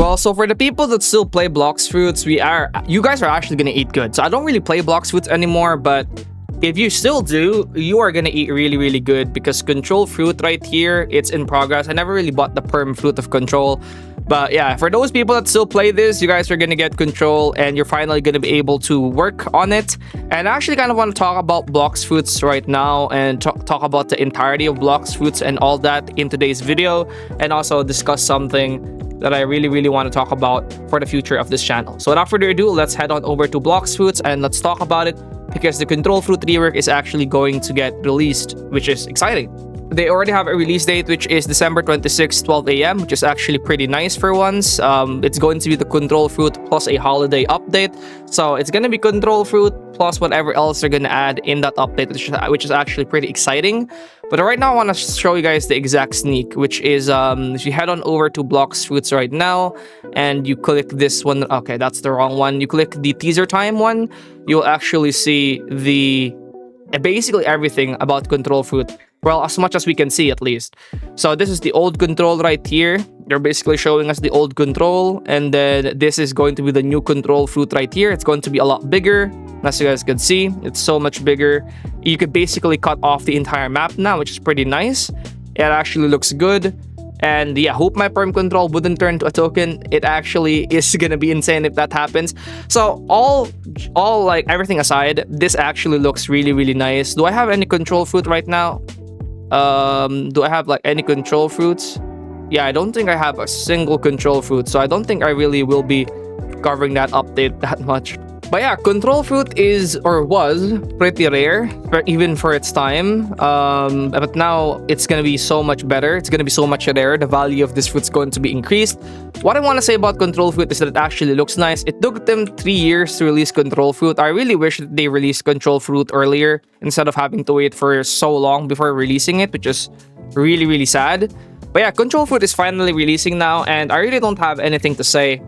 Well, so for the people that still play bloxfruits, you guys are actually gonna eat good. So I don't really play bloxfruits anymore, but if you still do, you are gonna eat really, really good because control fruit right here, it's in progress. I never really bought the perm fruit of control. But yeah, for those people that still play this, you guys are gonna get control and you're finally gonna be able to work on it. And I actually kind of want to talk about bloxfruits right now and talk about the entirety of bloxfruits and all that in today's video, and also discuss something that I really, really want to talk about for the future of this channel. So without further ado, let's head on over to bloxfruits and let's talk about it, because the control fruit rework is actually going to get released, which is exciting. They already have a release date, which is December 26, 12 a.m., which is actually pretty nice for once. It's going to be the control fruit plus a holiday update. So it's going to be control fruit plus whatever else they're going to add in that update, which is actually pretty exciting. But right now, I want to show you guys the exact sneak, which is if you head on over to bloxfruits right now and you click this one. Okay, that's the wrong one. You click the teaser time one, you'll actually see basically everything about control fruit. Well, as much as we can see, at least. So this is the old control right here. They're basically showing us the old control, and then this is going to be the new control fruit right here. It's going to be a lot bigger. As you guys can see, it's so much bigger. You could basically cut off the entire map now, which is pretty nice. It actually looks good. And yeah, hope my perm control wouldn't turn to a token. It actually is gonna be insane if that happens. So all like everything aside, this actually looks really, really nice. Do I have any control fruit right now? Do I have like any control fruits? Yeah, I don't think I have a single control fruit, so I don't think I really will be covering that update that much. But yeah, control fruit is or was pretty rare, even for its time. But now it's gonna be so much better. It's gonna be so much rarer. The value of this fruit's going to be increased. What I want to say about control fruit is that it actually looks nice. It took them 3 years to release control fruit. I really wish that they released control fruit earlier instead of having to wait for so long before releasing it, which is really, really sad. But yeah, control fruit is finally releasing now, and I really don't have anything to say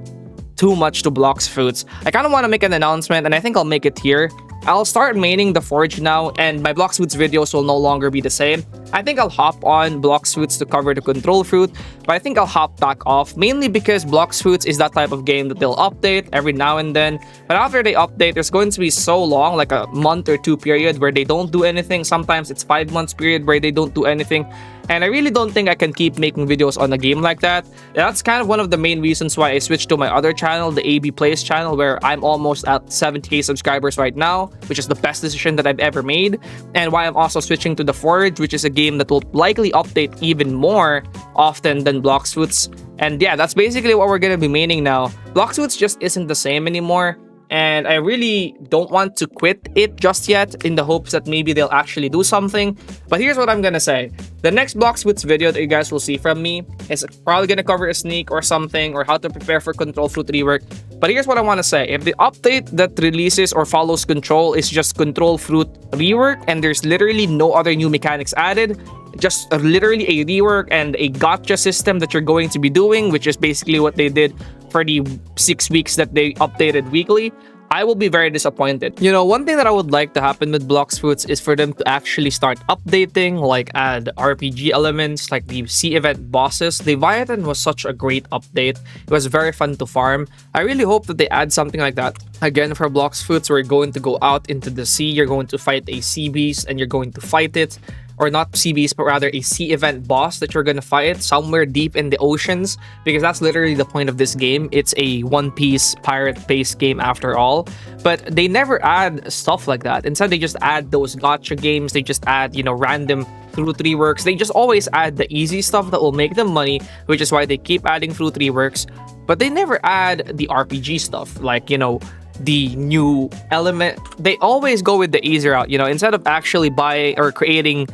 too much to bloxfruits. I kind of want to make an announcement, and I think I'll make it here. I'll start maining the forge now, and my bloxfruits videos will no longer be the same. I think I'll hop on bloxfruits to cover the control fruit, but I think I'll hop back off, mainly because bloxfruits is that type of game that they'll update every now and then. But after they update, there's going to be so long, like a month or two period where they don't do anything. Sometimes it's 5 months period where they don't do anything. And I really don't think I can keep making videos on a game like that. That's kind of one of the main reasons why I switched to my other channel, the AB Plays channel, where I'm almost at 70k subscribers right now, which is the best decision that I've ever made. And why I'm also switching to the Forge, which is a game that will likely update even more often than bloxfruits. And yeah, that's basically what we're going to be maining now. Bloxfruits just isn't the same anymore. And I really don't want to quit it just yet, in the hopes that maybe they'll actually do something. But here's what I'm gonna say. The next bloxfruits video that you guys will see from me is probably gonna cover a sneak or something, or how to prepare for control fruit rework. But here's what I want to say. If the update that releases or follows control is just control fruit rework, and there's literally no other new mechanics added, just literally a rework and a gotcha system that you're going to be doing, which is basically what they did for the 6 weeks that they updated weekly, I will be very disappointed. You know, one thing that I would like to happen with bloxfruits is for them to actually start updating, like add RPG elements, like the sea event bosses. The Leviathan was such a great update. It was very fun to farm. I really hope that they add something like that. Again, for bloxfruits, we're going to go out into the sea. You're going to fight a sea beast and you're going to fight it. Or not sea beast, but rather a sea event boss that you're gonna fight somewhere deep in the oceans, because that's literally the point of this game. It's a One Piece pirate-based game after all. But they never add stuff like that. Instead, they just add those gacha games. They just add, you know, random fruit reworks. They just always add the easy stuff that will make them money, which is why they keep adding fruit reworks. But they never add the RPG stuff, like, you know, the new element. They always go with the easier route, you know, instead of actually buying or creating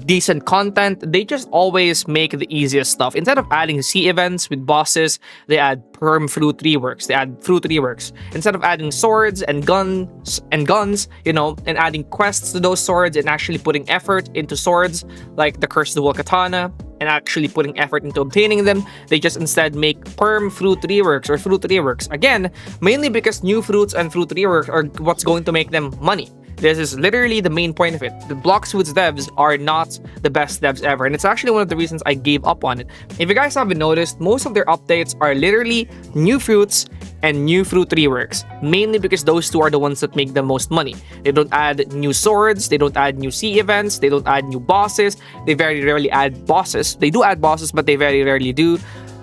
decent content, they just always make the easiest stuff. Instead of adding sea events with bosses, they add perm fruit reworks. They add fruit reworks. Instead of adding swords and guns, you know, and adding quests to those swords and actually putting effort into swords like the Cursed Dual Katana and actually putting effort into obtaining them, they just instead make perm fruit reworks or fruit reworks. Again, mainly because new fruits and fruit reworks are what's going to make them money. This is literally the main point of it. The bloxfruits devs are not the best devs ever, and it's actually one of the reasons I gave up on it. If you guys haven't noticed, most of their updates are literally new fruits and new fruit reworks, mainly because those two are the ones that make the most money. They don't add new swords, they don't add new sea events, they don't add new bosses, they very rarely add bosses. They do add bosses, but they very rarely do.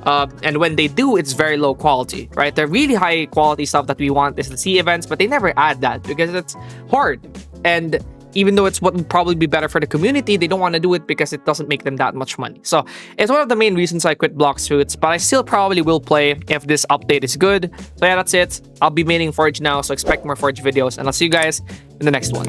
And when they do, it's very low quality, right? The really high quality stuff that we want is the sea events, but they never add that because it's hard. And even though it's what would probably be better for the community, they don't want to do it because it doesn't make them that much money. So it's one of the main reasons I quit bloxfruits, but I still probably will play if this update is good. So yeah, that's it. I'll be maining Forge now, so expect more Forge videos, and I'll see you guys in the next one.